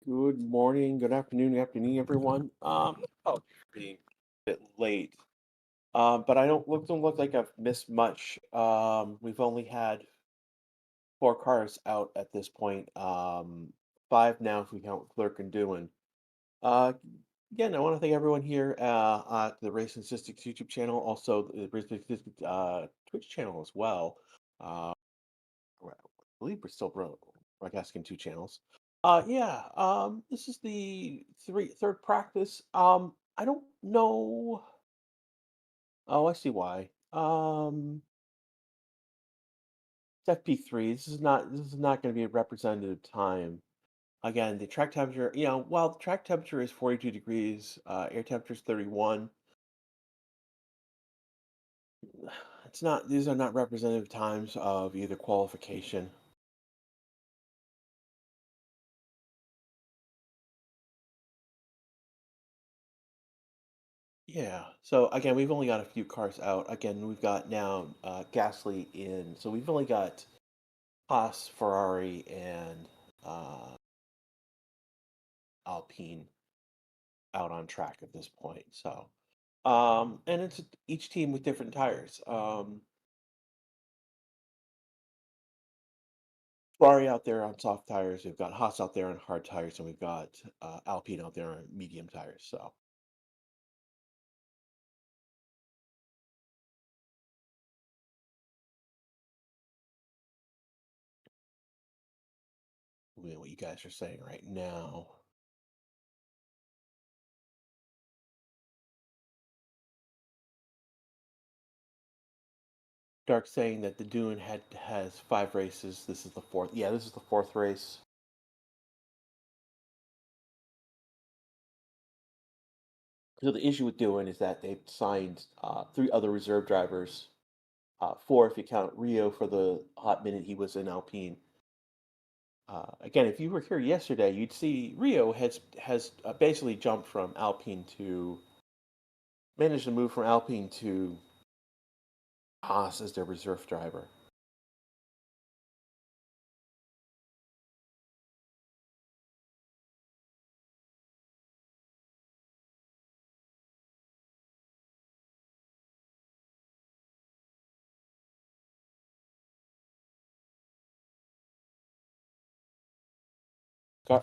Good morning, good afternoon, everyone. Oh, being a bit late. But I don't look like I've missed much. We've only had four cars out at this point. Five now if we count Clerk and Doing. Uh, Again, I want to thank everyone here at the Racing Statistics YouTube channel, also the Racing Statistics Twitch channel as well. Uh, I believe we're still broadcasting two channels. Yeah. This is the third practice. I don't know. Oh, I see why. It's FP3. This is not going to be a representative time. Again, the track temperature. While the track temperature is 42 degrees, air temperature is 31. It's not. These are not representative times of either qualification. Yeah. So again, we've only got a few cars out. Again, we've got now Gasly in. So we've only got Haas, Ferrari, and uh, Alpine out on track at this point. So, and it's each team with different tires. Ferrari out there on soft tires. We've got Haas out there on hard tires, and we've got Alpine out there on medium tires. So, what you guys are saying right now. Dark saying that the Dune has five races. This is the fourth. Yeah, this is the fourth race. So the issue with Dune is that they've signed three other reserve drivers. Four if you count Rio for the hot minute he was in Alpine. Again, if you were here yesterday, you'd see Rio has basically jumped from Alpine to managed to move from Alpine to Haas as their reserve driver.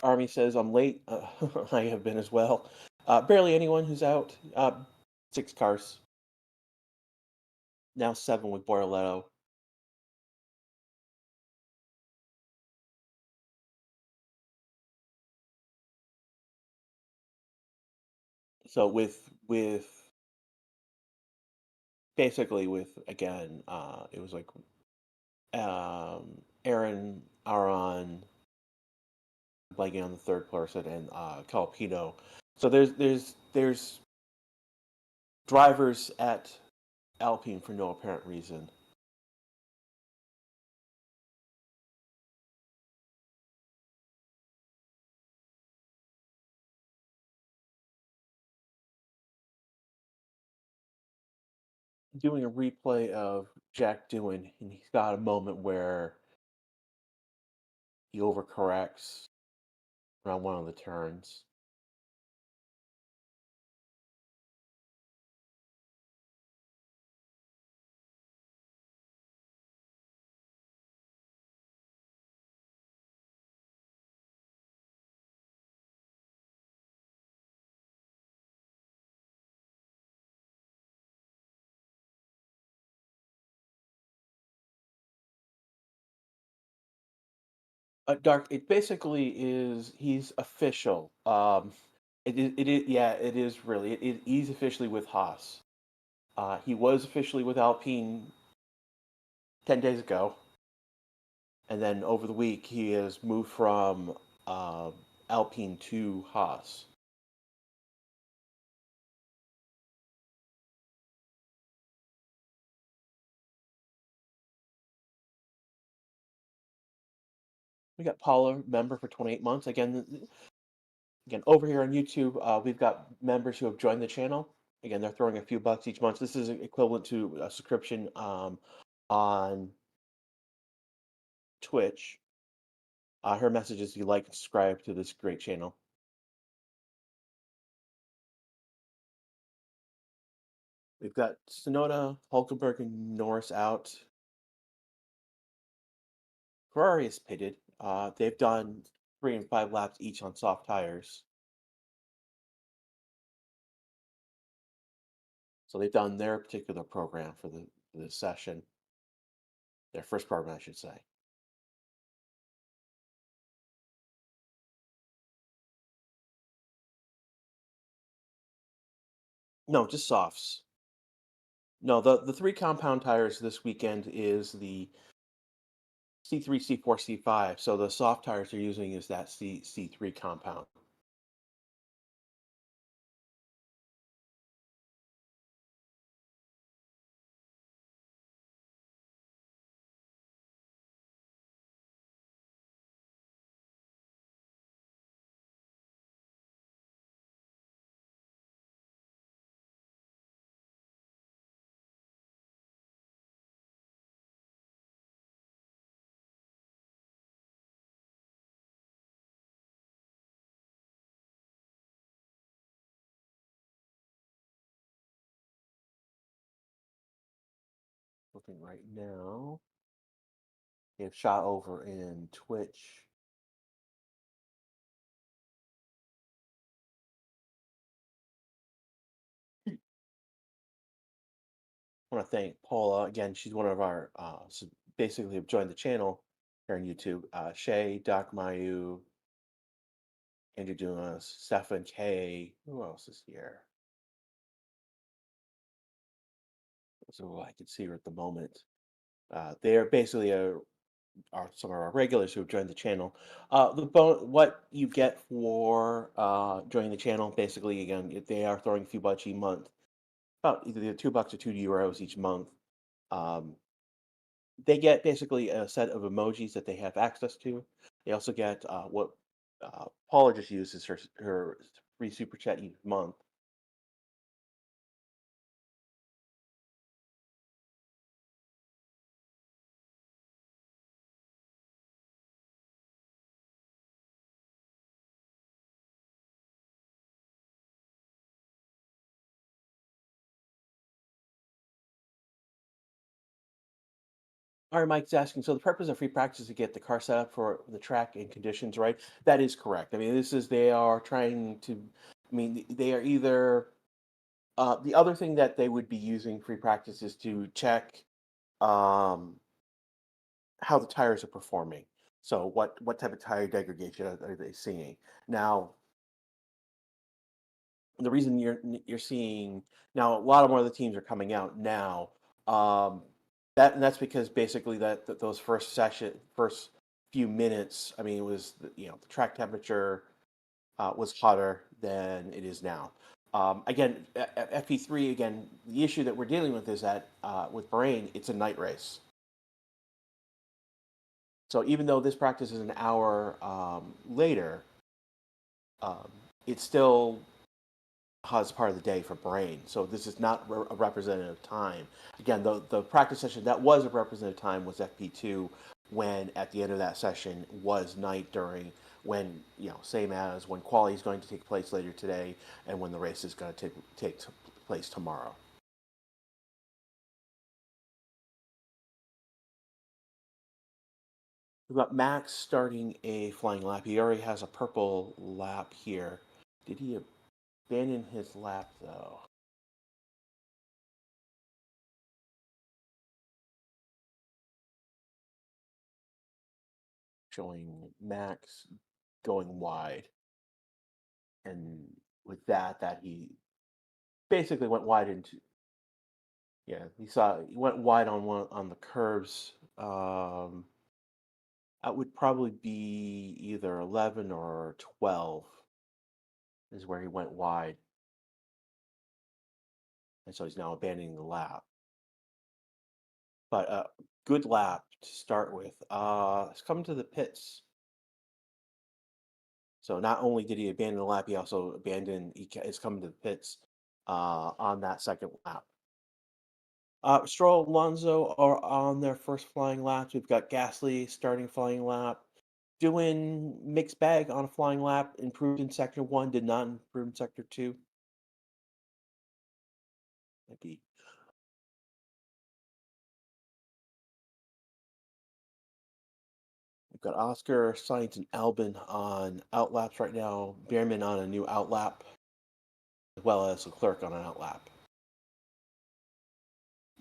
Army says I'm late. I have been as well. Barely anyone who's out. Six cars now, seven with Bortoletto. So with basically with again, it was like Aaron, Aron, blanking on the third person, and Calpino. So there's drivers at Alpine for no apparent reason. Doing a replay of Jack doing, and he's got a moment where he overcorrects around one of the turns. Dark. It basically is. He's official. It is. Yeah. It is really. He's officially with Haas. He was officially with Alpine 10 days ago, and then over the week he has moved from uh, Alpine to Haas. We got Paula, member for 28 months. Again, over here on YouTube, we've got members who have joined the channel. Again, they're throwing a few bucks each month. This is equivalent to a subscription on Twitch. Her message is you like and subscribe to this great channel. We've got Sonoda, Hulkenberg, and Norris out. Ferrari is pitted. They've done 3 and 5 laps each on soft tires. So they've done their particular program for the session, their first program, I should say. No, just softs. No, the 3 compound tires this weekend is the C3, C4, C5. So the soft tires they're using is that C3 compound. Looking right now, they've shot over in Twitch. I want to thank Paula again. She's one of our basically have joined the channel here on YouTube. Shay, Doc Mayu, Andrew Dumas, Stefan K. Who else is here? So I can see her at the moment. They are basically are some of our regulars who have joined the channel. What you get for joining the channel, basically, again, they are throwing a few bucks each month, about either $2 or €2 each month. Um, they get basically a set of emojis that they have access to. They also get what Paula just uses her free super chat each month. All right, Mike's asking, so the purpose of free practice is to get the car set up for the track and conditions, right? That is correct. I mean, they are trying to, I mean, they are either, the other thing that they would be using free practice is to check um, how the tires are performing. So what type of tire degradation are they seeing? Now, the reason you're seeing now a lot of more of the teams are coming out now. Um, that's because basically those first few minutes, I mean, it was the track temperature was hotter than it is now. Again, FP3 again, the issue that we're dealing with is that with Bahrain, it's a night race. So even though this practice is an hour later, um, it's still as part of the day for Bahrain. So this is not a representative time. Again, the practice session that was a representative time was FP2, when at the end of that session was night during when same as when quali is going to take place later today and when the race is going to take place tomorrow. We've got Max starting a flying lap. He already has a purple lap here. Did he abandon his lap though? Showing Max going wide. And with that he basically went wide into, yeah, he went wide on one on the curves. That would probably be either 11 or 12 is where he went wide, and so he's now abandoning the lap. But good lap to start with. It's coming to the pits. So not only did he abandon the lap, he also abandoned. Is coming to the pits on that second lap. Stroll, Alonso are on their first flying laps. We've got Gasly starting flying lap, doing mixed bag on a flying lap. Improved in sector one, did not improve in sector two. Maybe we've got Oscar, Sainz, and Albon on outlaps right now. Behrman on a new outlap, as well as Leclerc on an outlap.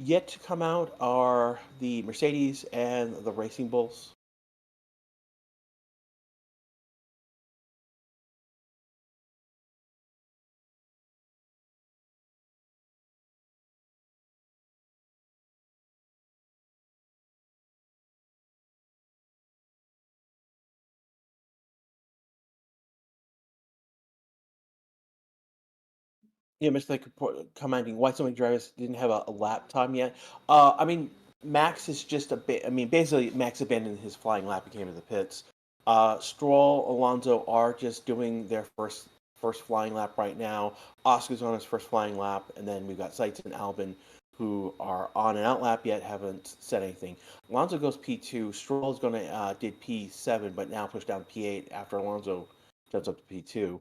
Yet to come out are the Mercedes and the Racing Bulls. Yeah, Mr. Like commenting why so many drivers didn't have a lap time yet. I mean, Max is just a bit. I mean, basically, Max abandoned his flying lap and came to the pits. Stroll, Alonso are just doing their first flying lap right now. Oscar's on his first flying lap, and then we've got Seitz and Albin who are on an out lap yet, haven't said anything. Alonso goes P2. Stroll is going to did P7, but now pushed down P8 after Alonso jumps up to P2.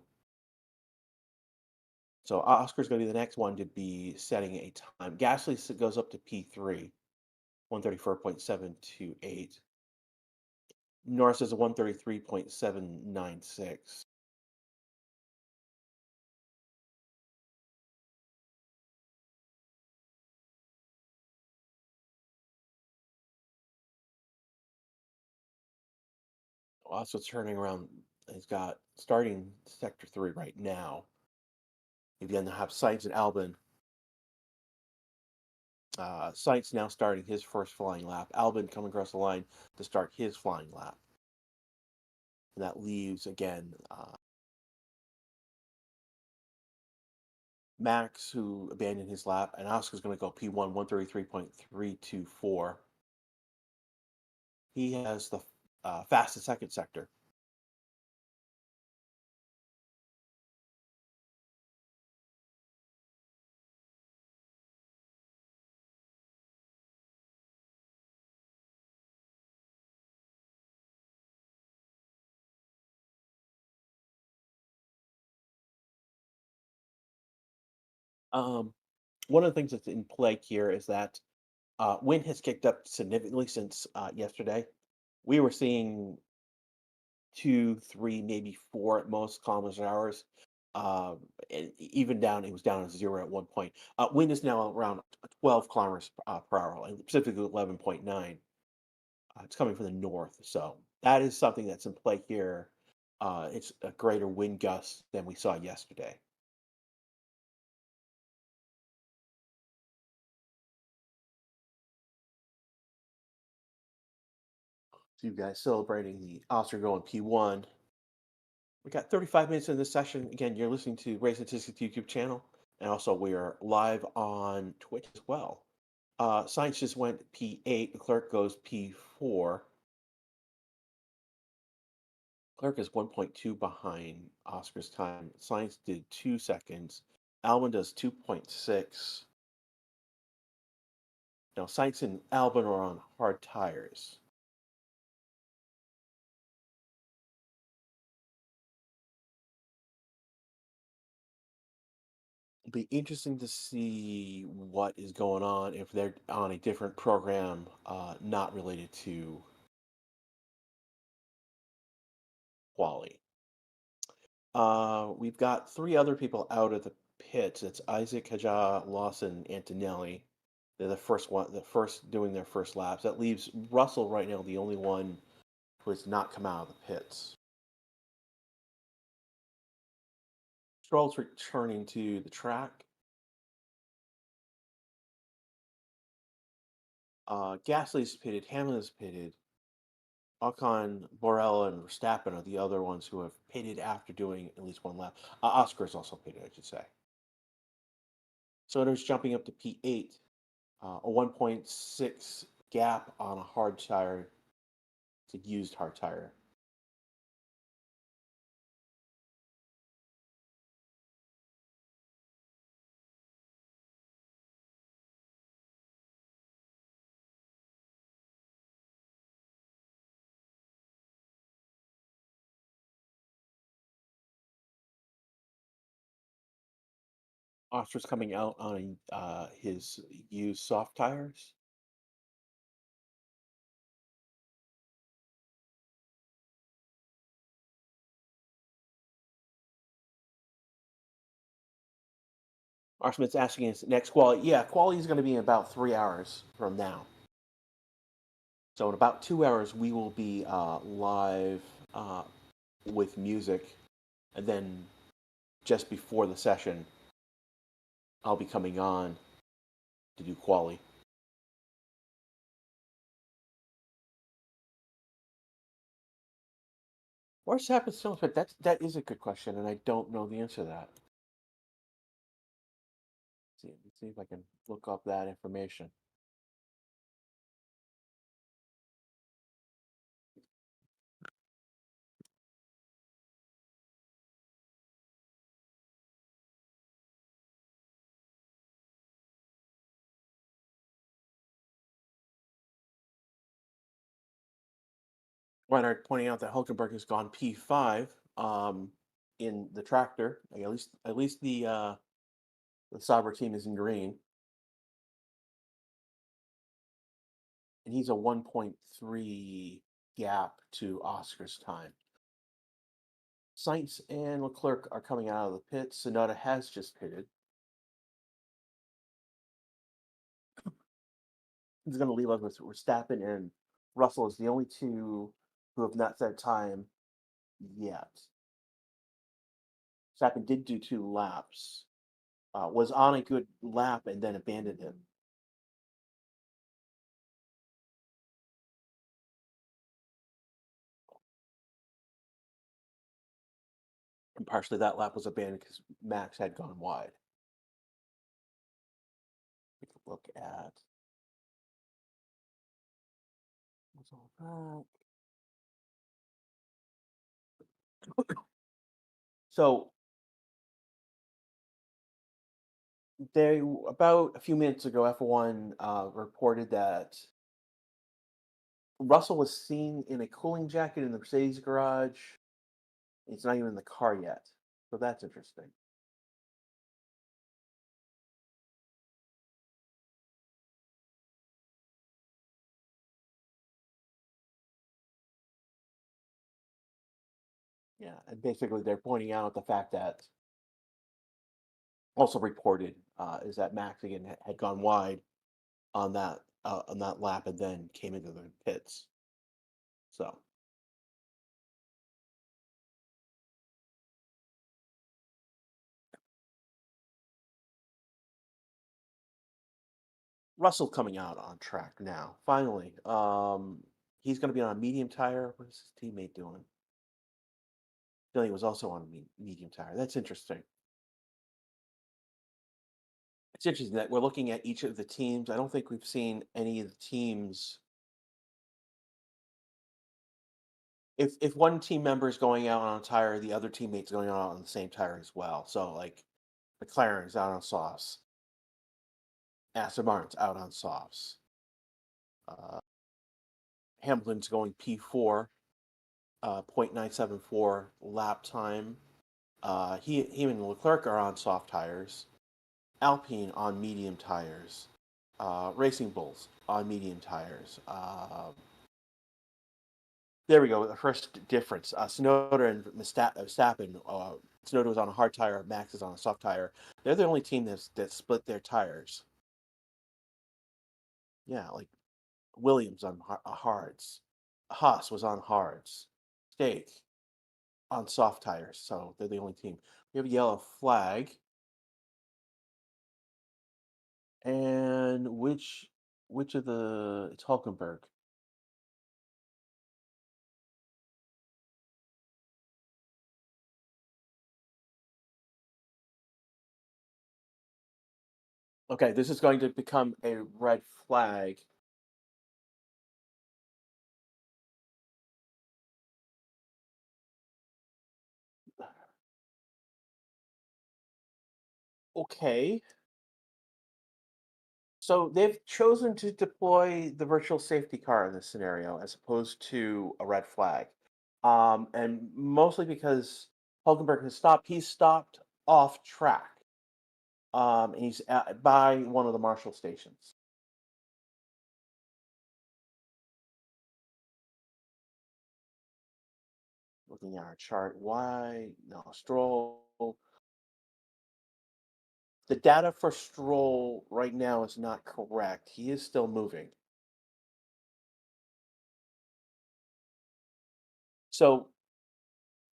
So Oscar's going to be the next one to be setting a time. Gasly goes up to P3, 134.728. Norris is a 133.796. Also turning around, he's got starting sector three right now. You're going to have Sainz and Albon. Sainz now starting his first flying lap. Albon coming across the line to start his flying lap. And that leaves, again, Max, who abandoned his lap, and Oscar's going to go P1, 133.324. He has the fastest second sector. Um, One of the things that's in play here is that wind has kicked up significantly since yesterday. We were seeing two, three, maybe four at most kilometers an hour. And even down, it was down to zero at one point. Wind is now around 12 kilometers per hour, and specifically 11.9. It's coming from the north, so that is something that's in play here. It's a greater wind gust than we saw yesterday. So you guys celebrating the Oscar going P1. We got 35 minutes in this session. Again, you're listening to Race Statistics YouTube channel, and also we are live on Twitch as well. Science just went P8. The clerk goes P4. Clerk is 1.2 behind Oscar's time. Science did 2 seconds. Alvin does 2.6. Now, Science and Alvin are on hard tires. It'll be interesting to see what is going on if they're on a different program, not related to quality. We've got three other people out of the pits. It's Isaac, Haja, Lawson, Antonelli. They're the first doing their first laps. That leaves Russell right now, the only one who has not come out of the pits. Stroll's returning to the track. Gasly's pitted. Hamlin's pitted. Ocon, Borrell, and Verstappen are the other ones who have pitted after doing at least one lap. Oscar is also pitted, I should say. So it's jumping up to P8, a 1.6 gap on a hard tire. It's a used hard tire. Oscar's coming out on his used soft tires. Arsmith's asking his next quality. Yeah, quality is going to be in about 3 hours from now. So in about 2 hours, we will be live uh, with music, and then just before the session, I'll be coming on to do quali. Where's Happens so but that is a good question, and I don't know the answer to that. Let's see if I can look up that information. Reinhardt pointing out that Hulkenberg has gone P5 in the tractor. Like, at least the Sauber team is in green, and he's a 1.3 gap to Oscar's time. Sainz and Leclerc are coming out of the pits. Sonoda has just pitted. He's going to leave us with Verstappen and Russell is the only two who have not set time yet. Verstappen did do 2 laps, was on a good lap and then abandoned him. And partially that lap was abandoned because Max had gone wide. Take a look at what's all that. So they about a few minutes ago, F1 reported that Russell was seen in a cooling jacket in the Mercedes garage. It's not even in the car yet, so that's interesting. Yeah, and basically they're pointing out the fact that also reported is that Max again had gone wide on that lap and then came into the pits. So Russell coming out on track now. Finally, he's going to be on a medium tire. What is his teammate doing? Billy was also on a medium tire. That's interesting. It's interesting that we're looking at each of the teams. I don't think we've seen any of the teams. If one team member is going out on a tire, the other teammate's going out on the same tire as well. So like McLaren's out on softs, Aston Martin's out on softs. Uh, Hamilton's going P4, 0.974 lap time. He and Leclerc are on soft tires. Alpine on medium tires. Racing Bulls on medium tires. There we go. The first difference. Tsunoda and Verstappen. Tsunoda was on a hard tire. Max is on a soft tire. They're the only team that split their tires. Yeah, like Williams on hards. Haas was on hards. Stake on soft tires. So they're the only team. We have a yellow flag. And which of the it's Hulkenberg. Okay, this is going to become a red flag. Okay. So they've chosen to deploy the virtual safety car in this scenario as opposed to a red flag. And mostly because Hulkenberg has stopped, he's stopped off track. and he's by one of the Marshall stations. Looking at our chart, why no Stroll? The data for Stroll right now is not correct. He is still moving. So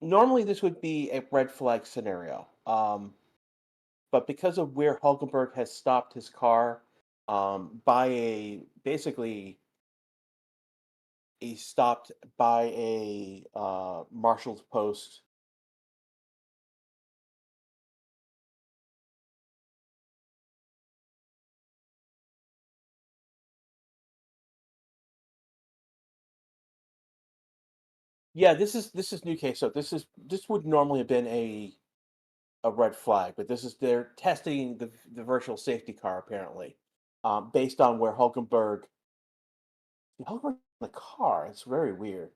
normally this would be a red flag scenario. But because of where Hulkenberg has stopped his car, by a basically he stopped by a marshal's post. Yeah, this is new case. So this would normally have been a red flag, but this is they're testing the virtual safety car apparently, based on where Hulkenberg in the car. It's very weird.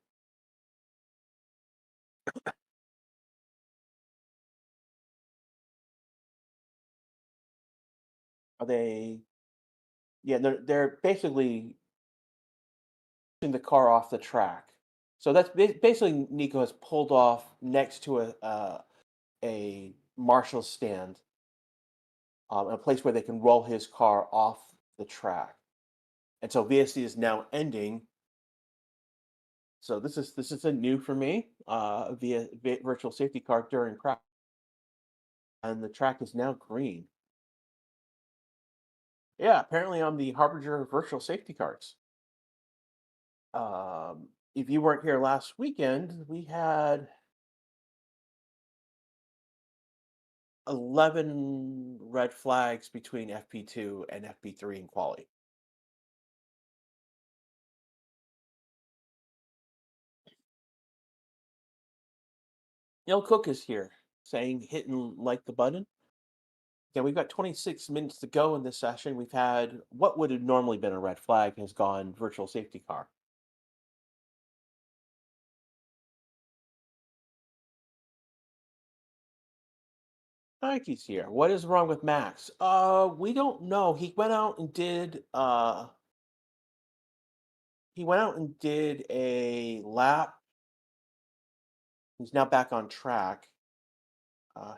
Are they? Yeah, they're basically pushing the car off the track. So that's basically Nico has pulled off next to a Marshall stand, a place where they can roll his car off the track. And so VSC is now ending. So this is a new for me via virtual safety car during practice, and the track is now green. Yeah, apparently I'm the harbinger of virtual safety cars. If you weren't here last weekend, we had 11 red flags between FP2 and FP3 in quality. Neil Cook is here saying hit and like the button. Yeah, we've got 26 minutes to go in this session. We've had what would have normally been a red flag has gone virtual safety car. Nike's here. What is wrong with Max? We don't know. He went out and did a lap. He's now back on track.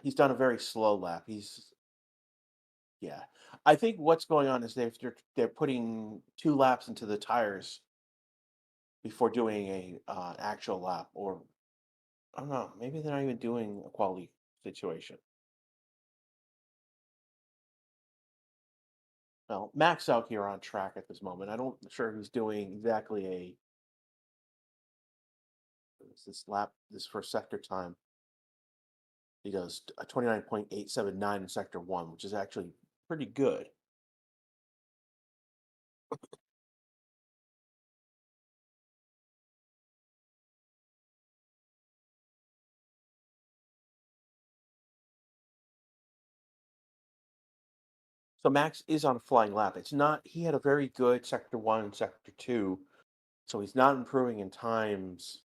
He's done a very slow lap. Yeah. I think what's going on is they're putting 2 laps into the tires before doing a actual lap, or I don't know, maybe they're not even doing a quality situation. Well, Max out here on track at this moment. I don't sure he's doing exactly a what's this lap this first sector time. He does a 29.879 in sector 1, which is actually pretty good. So Max is on a flying lap. It's not he had a very good sector 1 and sector 2, so he's not improving in times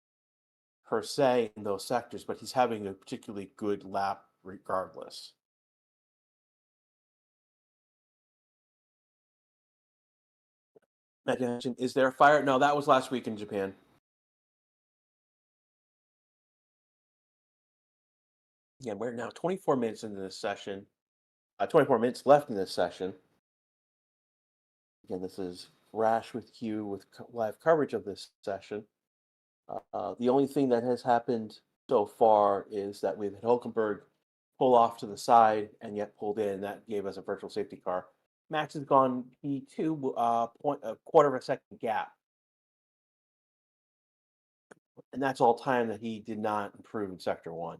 per se in those sectors, but he's having a particularly good lap regardless. Imagine, is there a fire? No, that was last week in Japan. Yeah, we're now 24 minutes into this session. 24 minutes left in this session. Again, this is Rash with you with live coverage of this session. The only thing that has happened so far is that we've had Hulkenberg pull off to the side and yet pulled in. That gave us a virtual safety car. Max has gone P2 a quarter of a second gap, and that's all time that he did not improve in sector 1.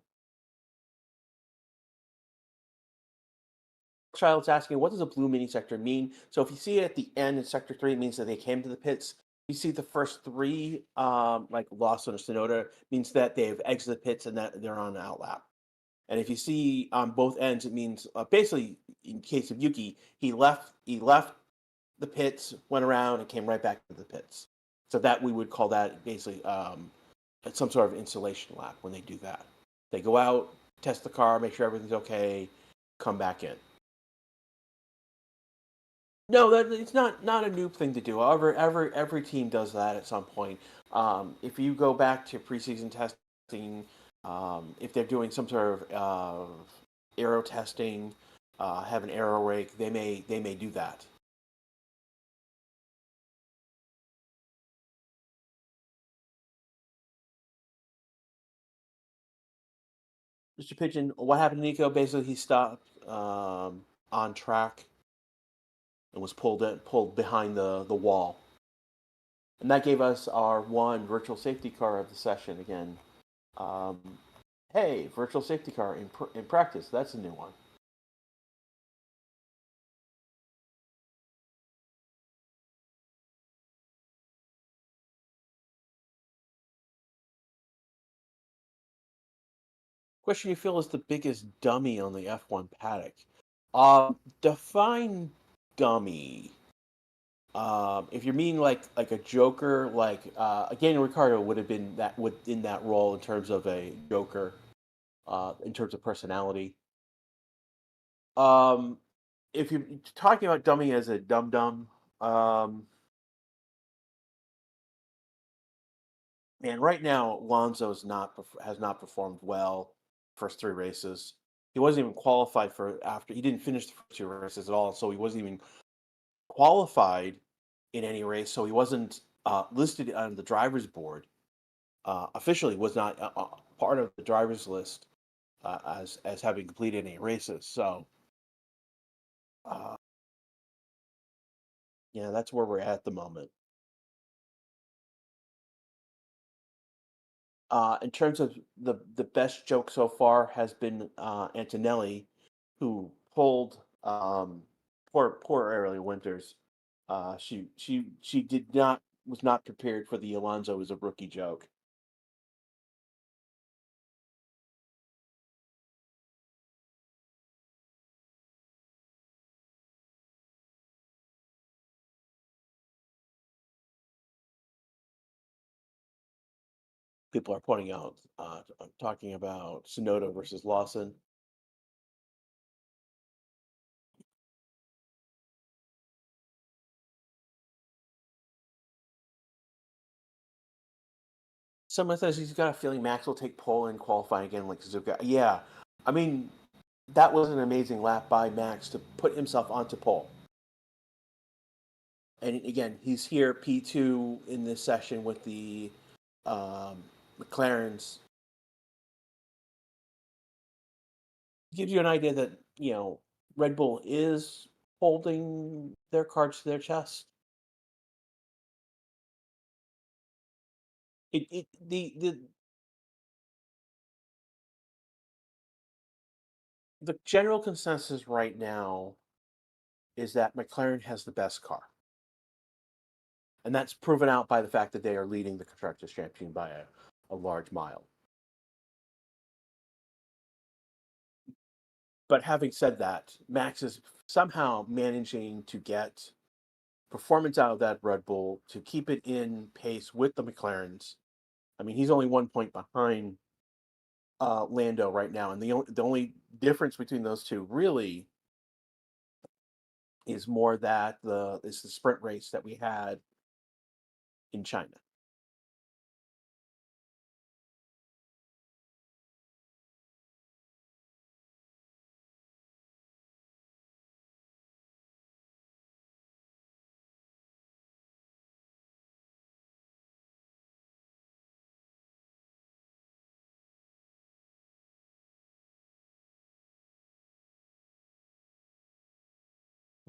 Child's asking, what does a blue mini sector mean? So if you see it at the end in sector 3, it means that they came to the pits. You see the first 3, like Lawson or Sonoda, means that they've exited the pits and that they're on an outlap. And if you see on both ends, it means basically, in case of Yuki, he left the pits, went around, and came right back to the pits. So that we would call that basically some sort of installation lap when they do that. They go out, test the car, make sure everything's okay, come back in. No, that it's not a new thing to do. However, every team does that at some point. If you go back to preseason testing, if they're doing some sort of aero testing, have an aero rake, they may do that. Mr. Pigeon, what happened to Nico? Basically, he stopped on track and was pulled behind the wall, and that gave us our one virtual safety car of the session again. Um, hey, virtual safety car in practice. That's a new one. Question you feel is the biggest dummy on the F1 paddock? Define dummy. If you mean like a Joker, like Daniel Ricciardo would have been that would in that role in terms of a Joker, in terms of personality. Um, if you're talking about dummy as a dum dum, um, man, right now Alonso's not has not performed well first three races. He wasn't even qualified for after he didn't finish the first two races at all, so he wasn't even qualified in any race. So he wasn't listed on the drivers board. Officially, was not part of the drivers list as having completed any races. So uh, yeah, that's where we're at the moment. In terms of the best joke so far has been Antonelli, who pulled poor Early Winters. She did not was not prepared for the Alonso as a rookie joke. People are pointing out, talking about Sonoda versus Lawson. Someone says he's got a feeling Max will take pole and qualify again like Suzuka. Yeah, I mean that was an amazing lap by Max to put himself onto pole. And again, he's here P2 in this session with the um, McLarens. Gives you an idea that Red Bull is holding their cards to their chest. The general consensus right now is that McLaren has the best car, and that's proven out by the fact that they are leading the constructors championship by a large mile. But having said that, Max is somehow managing to get performance out of that Red Bull to keep it in pace with the McLarens. I mean, he's only 1 point behind Lando right now, and the only difference between those two really is more that the sprint race that we had in China.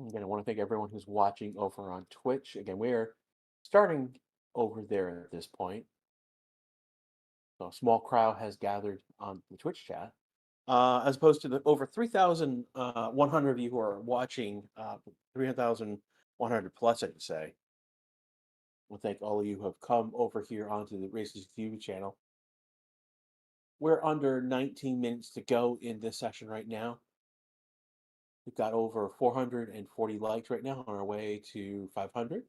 Again, I want to thank everyone who's watching over on Twitch. Again, we're starting over there at this point. So a small crowd has gathered on the Twitch chat, as opposed to the over 3,100 of you who are watching, 3,100 plus, I would say. Well, thank all of you who have come over here onto the Races TV channel. We're under 19 minutes to go in this session right now. We've got over 440 likes right now on our way to 500.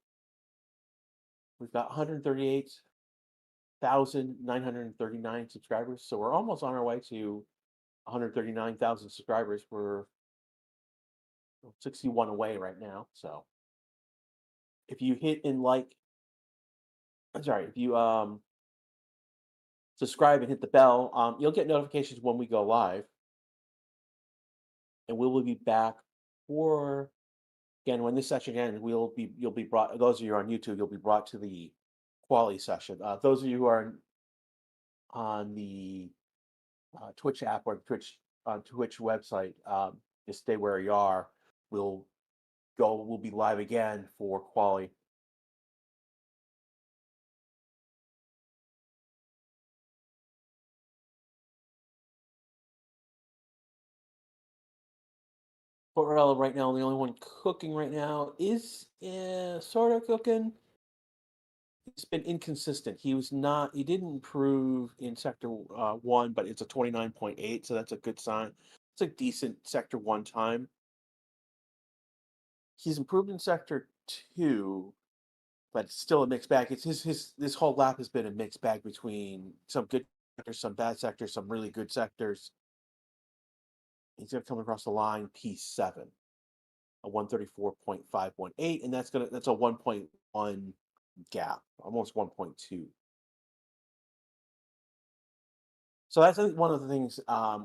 We've got 138,939 subscribers, so we're almost on our way to 139,000 subscribers. We're 61 away right now, so if you hit and I'm sorry, if you subscribe and hit the bell, you'll get notifications when we go live, and we will be back for again when this session ends. You'll be brought. Those of you who are on YouTube, you'll be brought to the quality session. Those of you who are on the Twitch app or Twitch website, just stay where you are. We'll go. We'll be live again for quality. Chlorella right now, the only one cooking right now is sort of cooking. He's been inconsistent. He didn't improve in sector 1, but it's a 29.8, so that's a good sign. It's a decent sector 1 time. He's improved in sector 2, but it's still a mixed bag. It's his this whole lap has been a mixed bag between some good sectors, some bad sectors, some really good sectors. He's gonna come across the line P7, a 134.518, and that's a 1.1 gap, almost 1.2. So that's one of the things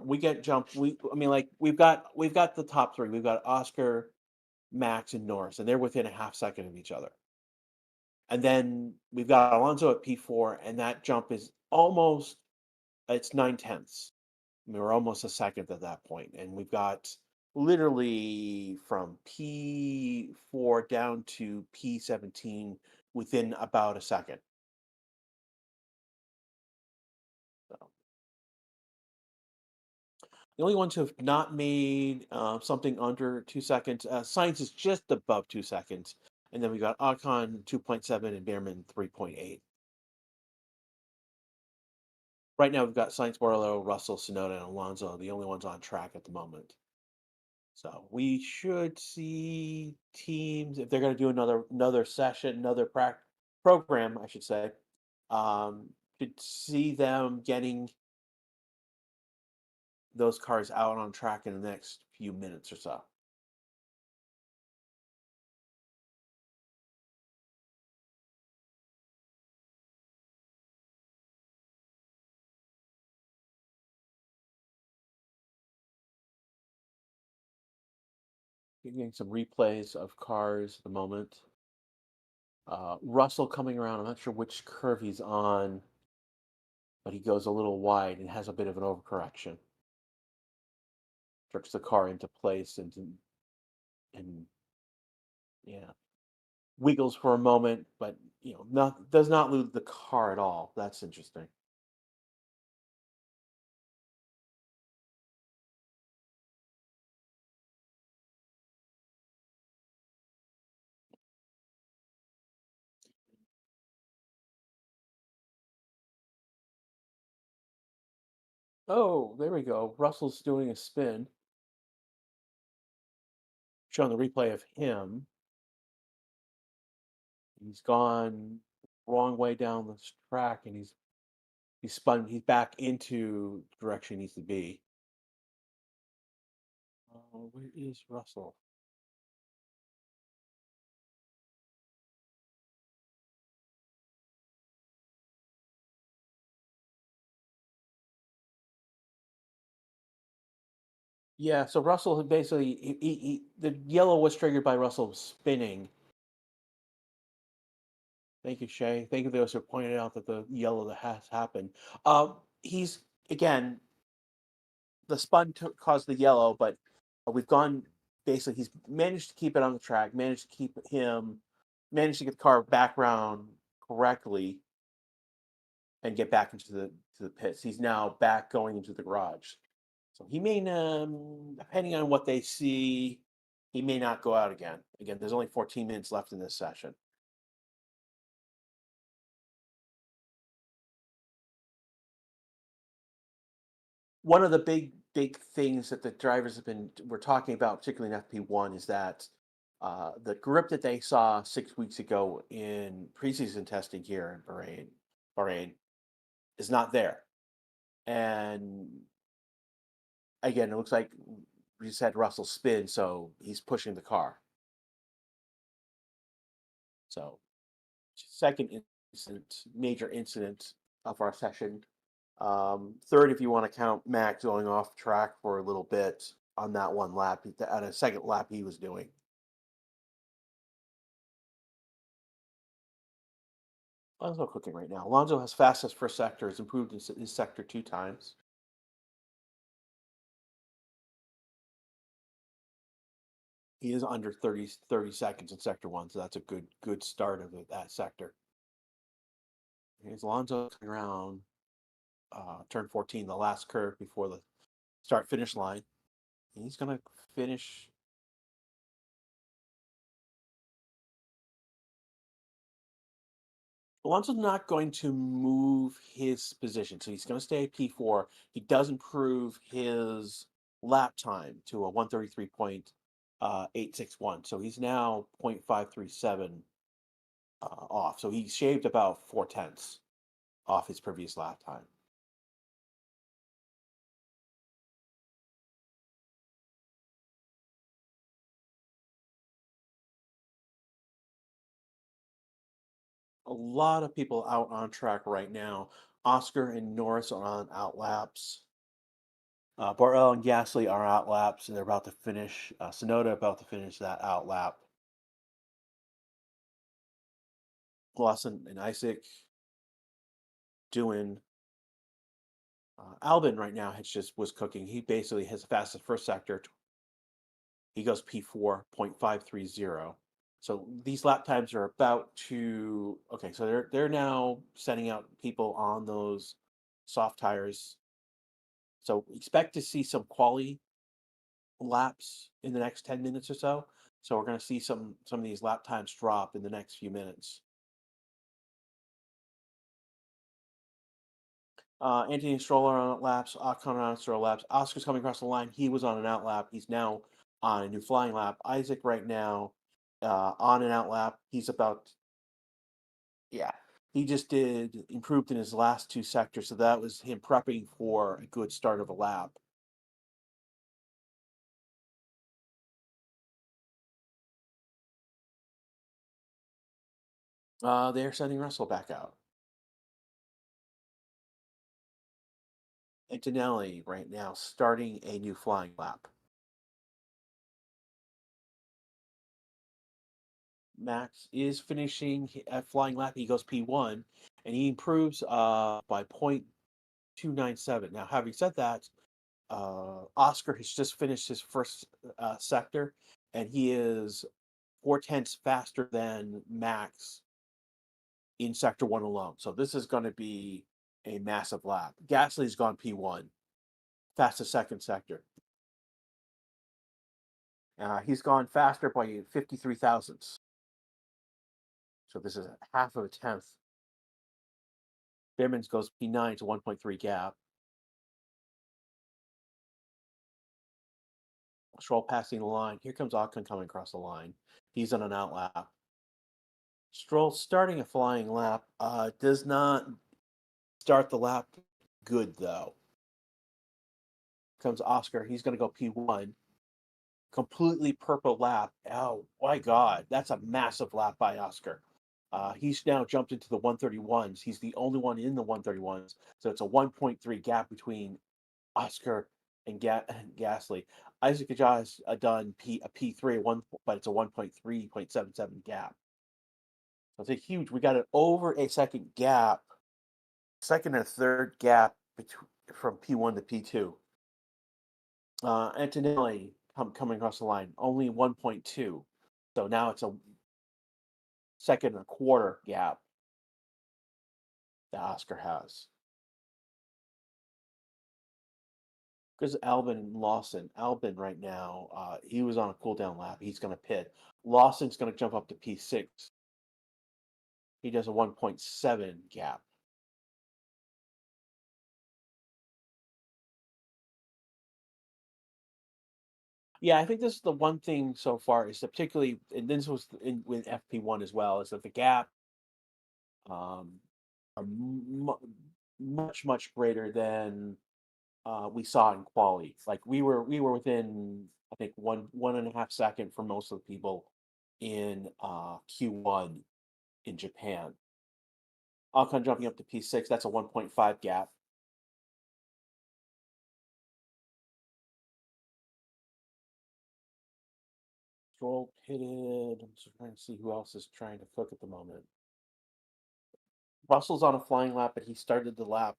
we get jumped. I mean, like we've got the top three. We've got Oscar, Max, and Norris, and they're within a half second of each other. And then we've got Alonso at P4, and that jump is almost it's 9/10. I mean, we're almost a second at that point, and we've got literally from P4 down to P17 within about a second. So. The only ones who have not made something under 2 seconds, Science is just above 2 seconds. And then we got Ocon 2.7 and Behrman 3.8. Right now, we've got Science, Borrello, Russell, Sonoda, and Alonso, the only ones on track at the moment. So we should see teams, if they're going to do another session, another program, I should say, should see them getting those cars out on track in the next few minutes or so. Getting some replays of cars at the moment. Russell coming around. I'm not sure which curve he's on, but he goes a little wide and has a bit of an overcorrection. Jerks the car into place and yeah, wiggles for a moment, but does not lose the car at all. That's interesting. Oh, there we go. Russell's doing a spin. Showing the replay of him. He's gone wrong way down the track, and he's spun. He's back into the direction he needs to be. Where is Russell? Yeah, so Russell had basically the yellow was triggered by Russell spinning. Thank you, Shay. Thank you those who pointed out that the yellow that has happened. He's again the spun caused the yellow, but we've gone basically. He's managed to keep it on the track, managed to get the car background correctly, and get back into the pits. He's now back going into the garage. So he may, depending on what they see, he may not go out again. Again, there's only 14 minutes left in this session. One of the big things that the drivers we're talking about, particularly in FP1, is that the grip that they saw 6 weeks ago in preseason testing here in Bahrain is not there. And again, it looks like we just had Russell spin, so he's pushing the car. So second major incident of our session. Third, if you want to count Max going off track for a little bit on that one lap, at a second lap he was doing. Alonso cooking right now. Alonso has fastest first sector, has improved his sector 2 times. He is under 30 seconds in sector 1, so that's a good start of that sector. Here's Alonso coming around turn 14, the last curve before the start finish line. And he's going to finish. Alonso's not going to move his position, so he's going to stay at P4. He does improve his lap time to a 133.861. So he's now 0.537 off. So he shaved about 4 tenths off his previous lap time. A lot of people out on track right now. Oscar and Norris are on out laps. Bartel and Gasly are out laps, and they're about to finish. Sonoda about to finish that out lap. Lawson and Isaac doing. Albin right now was cooking. He basically has the fastest first sector. He goes P4.530. So these lap times are about to. Okay, so they're now sending out people on those soft tires. So expect to see some quality laps in the next 10 minutes or so. So we're going to see some of these lap times drop in the next few minutes. Anthony Stroller on out laps, Ocon on Stroll laps. Oscar's coming across the line. He was on an out lap. He's now on a new flying lap. Isaac right now on an out lap. He's about, yeah, he just did improved in his last 2 sectors. So that was him prepping for a good start of a lap. They're sending Russell back out. Antonelli right now starting a new flying lap. Max is finishing at flying lap. He goes P1 and he improves by 0.297. Now, having said that, Oscar has just finished his first sector and he is 4 tenths faster than Max in sector 1 alone. So this is going to be a massive lap. Gasly's gone P1, fastest second sector. He's gone faster by 53 thousandths. So this is half of a tenth. Biermans goes P9 to 1.3 gap. Stroll passing the line. Here comes Ocon coming across the line. He's on an out lap. Stroll starting a flying lap. Does not start the lap good though. Comes Oscar. He's going to go P1. Completely purple lap. Oh my God, that's a massive lap by Oscar. He's now jumped into the 131s. He's the only one in the 131s. So it's a 1.3 gap between Oscar and Gasly. Isaac Ajah has done a P3 one, but it's a 1.3.77 gap. So it's a huge. We got it over a second gap, second and third gap between from P1 to P2. Antonelli coming across the line, only 1.2. So now it's a second and a quarter gap that Oscar has. Because Albin and Lawson, Albin right now, he was on a cool down lap. He's going to pit. Lawson's going to jump up to P6. He does a 1.7 gap. Yeah, I think this is the one thing so far is that particularly, and this was with FP1 as well, is that the gap um, are much greater than we saw in quali. Like we were within I think one and a half second for most of the people in Q1. in Japan. Alcon jumping up to P6, that's a 1.5 gap. Stroll pitted. I'm just trying to see who else is trying to cook at the moment. Russell's on a flying lap, but he started the lap,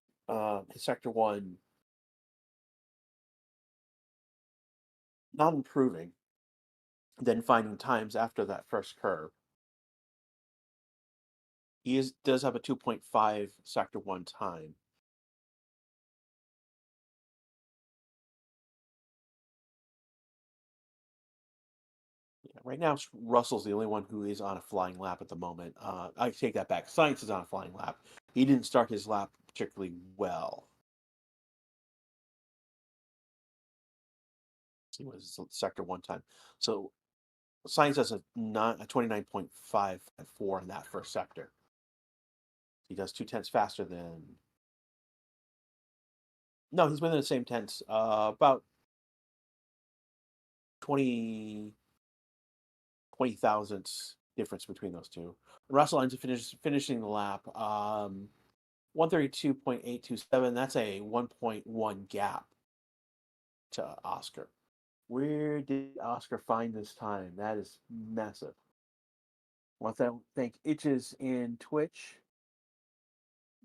his sector one, not improving, then finding times after that first curve. Does have a 2.5 sector one time. Yeah, right now, Russell's the only one who is on a flying lap at the moment. I take that back. Science is on a flying lap. He didn't start his lap particularly well. He was sector one time. So Science has a 29.554 in that first sector. He does 2/10 faster than. No, he's within the same tenths. About 20 thousandths difference between those two. Russell ends up finishing the lap. 132.827. That's a 1.1 gap to Oscar. Where did Oscar find this time? That is massive. I want to thank Itches in Twitch.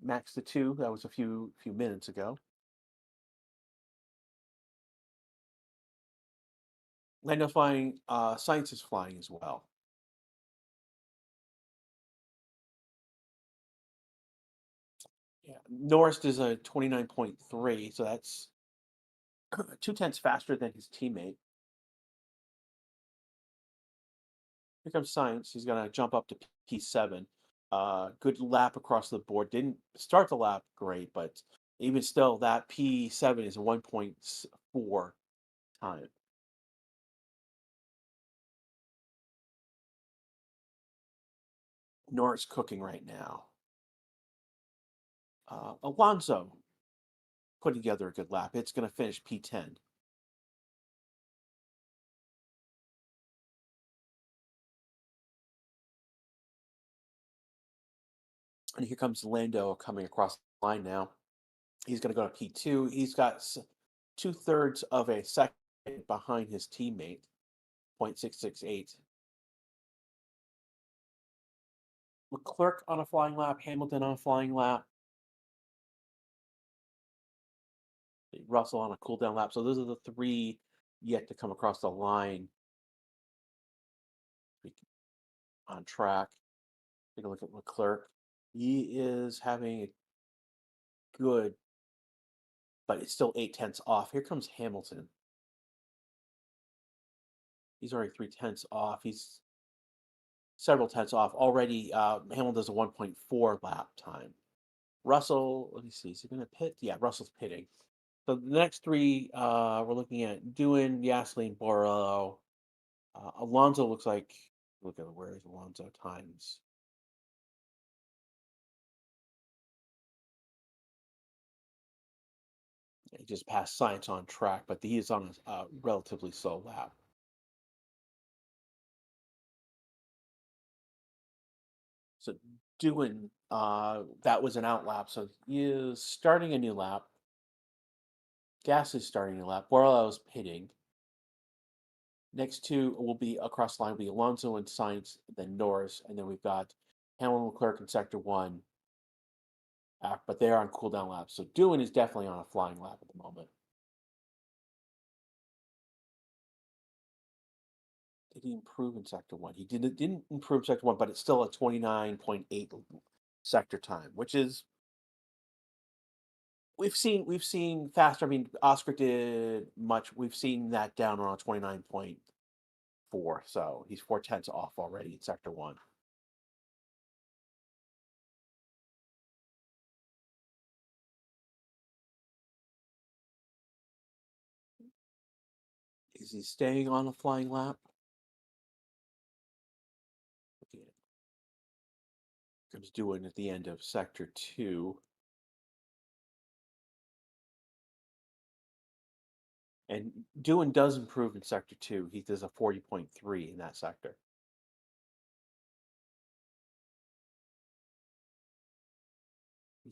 Max to 2. That was a few minutes ago. I know flying. Science is flying as well. Yeah, Norris does a 29.3, so that's 2/10 faster than his teammate. Here comes Science. He's gonna jump up to P7. Good lap across the board. Didn't start the lap great, but even still, that P7 is a 1.4 time. Norris cooking right now. Alonso putting together a good lap. It's going to finish P10. And here comes Lando coming across the line now. He's going to go to P2. He's got 2/3 of a second behind his teammate, 0.668. Leclerc on a flying lap, Hamilton on a flying lap, Russell on a cool down lap. So those are the three yet to come across the line on track. Take a look at Leclerc. He is having a good, but it's still 8/10 off. Here comes Hamilton. He's already 3/10 off. He's several tenths off already. Hamilton does a 1.4 lap time. Russell, let me see, is he going to pit? Yeah, Russell's pitting. So the next three we're looking at Doohan, Yaslin, Borello. Alonso looks like, look at where is Alonso times. He just passed Science on track, but he is on a relatively slow lap. So Doohan, that was an out lap, so he is starting a new lap. Gasly's starting a new lap. Borello's pitting. Next two will be across the line will be Alonso and Sainz, then Norris, and then we've got Hamilton, Leclerc in sector one. But they're on cooldown laps. So Doohan is definitely on a flying lap at the moment. Did he improve in sector one? He didn't improve sector one, but it's still a 29.8 sector time, which is we've seen faster. I mean, Oscar did much. We've seen that down around 29.4, so he's 4/10 off already in sector one. Is he staying on a flying lap? Okay. Comes Doohan at the end of sector two. And Doohan does improve in sector two. He does a 40.3 in that sector.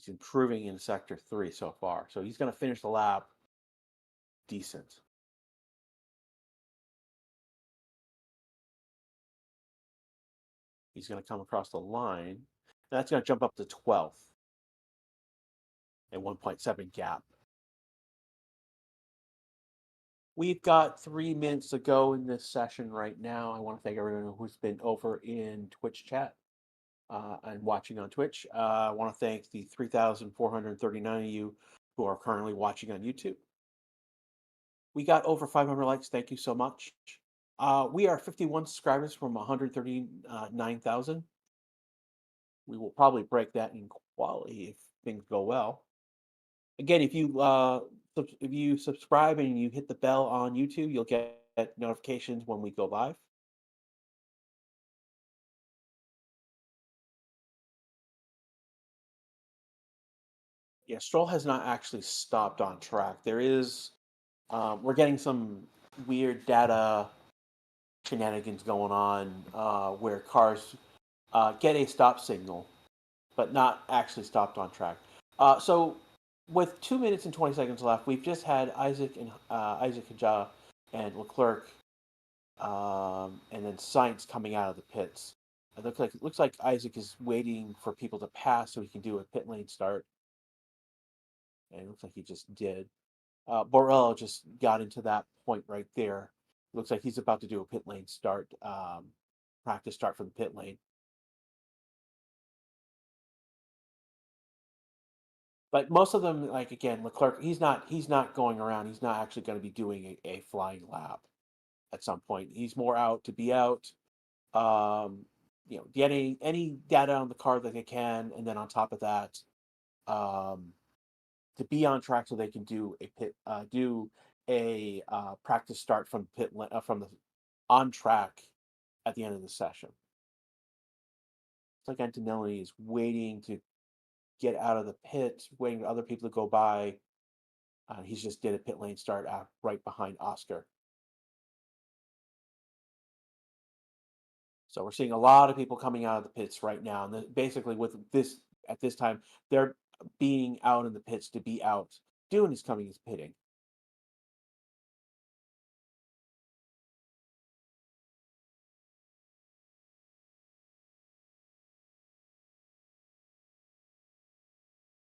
He's improving in sector 3 so far. So he's going to finish the lap decent. He's going to come across the line. That's going to jump up to 12th at 1.7 gap. We've got 3 minutes to go in this session right now. I want to thank everyone who's been over in Twitch chat and watching on Twitch. I want to thank the 3,439 of you who are currently watching on YouTube. We got over 500 likes. Thank you so much. We are 51 subscribers from 139,000. We will probably break that in quality if things go well. Again, if you subscribe and you hit the bell on YouTube, you'll get notifications when we go live. Yeah, Stroll has not actually stopped on track. There is, we're getting some weird data shenanigans going on where cars get a stop signal, but not actually stopped on track. So, with 2 minutes and 20 seconds left, we've just had Isaac Hajar and Leclerc, and then Sainz coming out of the pits. It looks like Isaac is waiting for people to pass so he can do a pit lane start, and it looks like he just did. Borrell just got into that point right there. Looks like he's about to do a pit lane start, practice start for the pit lane. But most of them, like again, Leclerc, he's not going around. He's not actually going to be doing a flying lap at some point. He's more out to be out. Getting any data on the car that they can, and then on top of that, um, to be on track so they can do a practice start from from the on track at the end of the session. It's like Antonelli is waiting to get out of the pit, waiting for other people to go by. He's just did a pit lane start out right behind Oscar. So we're seeing a lot of people coming out of the pits right now, and basically with this at this time, they're being out in the pits to be out. Dune is coming is pitting.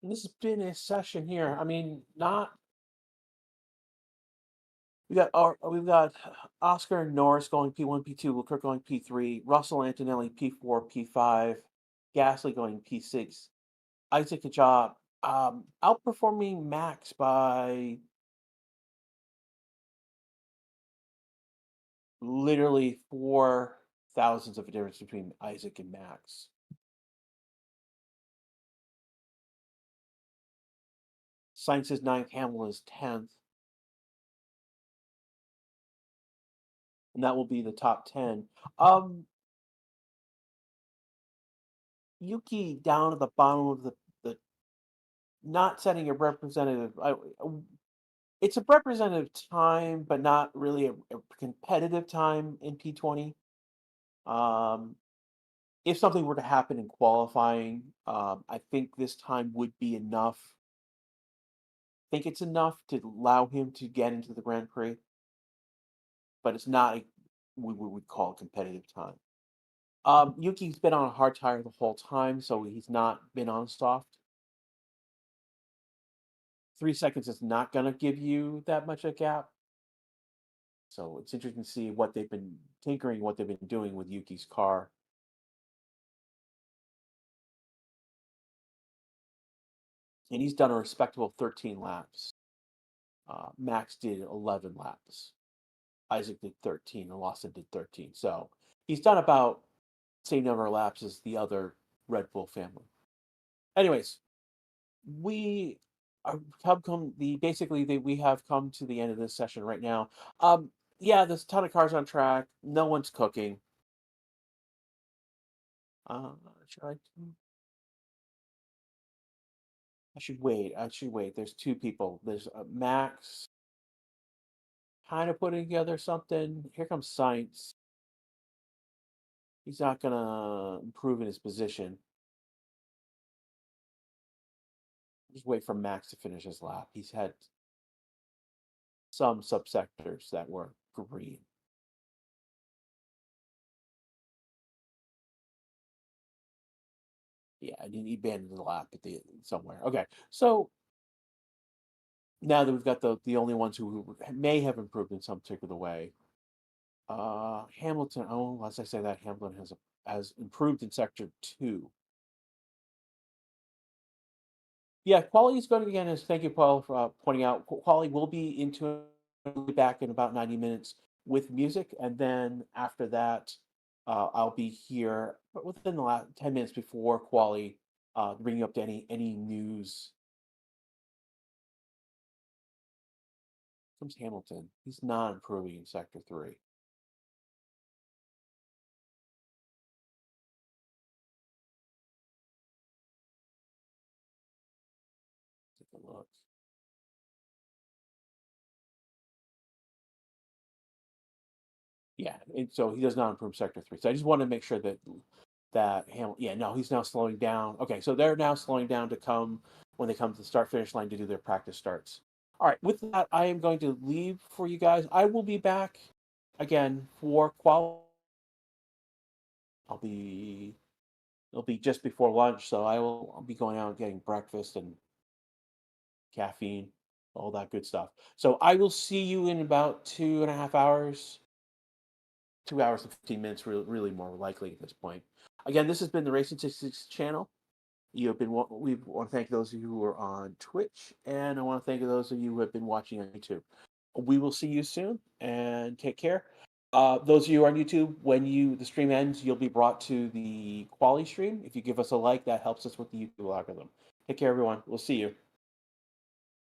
And this has been a session here. I mean, not we've got Oscar and Norris going P1, P2, Leclerc going P3, Russell Antonelli P4, P5, Gasly going P6, Isaac Ajah outperforming Max by literally 4 thousandths of a difference between Isaac and Max. Sainz is ninth, Hamilton is 10th, and that will be the top 10. Yuki down at the bottom of the not setting a representative. It's a representative time, but not really a competitive time in P20. Um, if something were to happen in qualifying, I think this time would be enough. I think it's enough to allow him to get into the Grand Prix, but it's not what we would call a competitive time. Yuki's been on a hard tire the whole time, so he's not been on soft. 3 seconds is not going to give you that much a gap. So it's interesting to see what they've been tinkering, what they've been doing with Yuki's car. And he's done a respectable 13 laps. Max did 11 laps. Isaac did 13, and Lawson did 13. So he's done about same number of laps as the other Red Bull family. Anyways, we have come we have come to the end of this session right now. Yeah, there's a ton of cars on track. No one's cooking. Should I should wait. I should wait. There's two people. There's Max kind of putting together something. Here comes Science. He's not gonna improve in his position. Just wait for Max to finish his lap. He's had some subsectors that were green. Yeah, and he abandoned the lap at the somewhere. Okay, so now that we've got the only ones who may have improved in some particular way, Hamilton. Oh, as I say that Hamilton has improved in sector 2. Yeah, quality is going again. As thank you, Paul, for pointing out. Quality will be into back in about 90 minutes with music, and then after that, I'll be here within the last 10 minutes before quality, bring you up to any news. Comes Hamilton. He's not improving in sector 3. Take a look. Yeah, and so he does not improve sector 3. So I just want to make sure that Hamilton. Yeah, no, he's now slowing down. Okay, so they're now slowing down to come when they come to the start finish line to do their practice starts. All right, with that, I am going to leave for you guys. I will be back again for qual. I'll be It'll be just before lunch, so I'll be going out and getting breakfast and caffeine, all that good stuff. So I will see you in about 2.5 hours. 2 hours and 15 minutes, really more likely at this point. Again, this has been the Racing 66 channel. You have been. We want to thank those of you who are on Twitch, and I want to thank those of you who have been watching on YouTube. We will see you soon, and take care. Those of you on YouTube, when the stream ends, you'll be brought to the quality stream. If you give us a like, that helps us with the YouTube algorithm. Take care, everyone. We'll see you.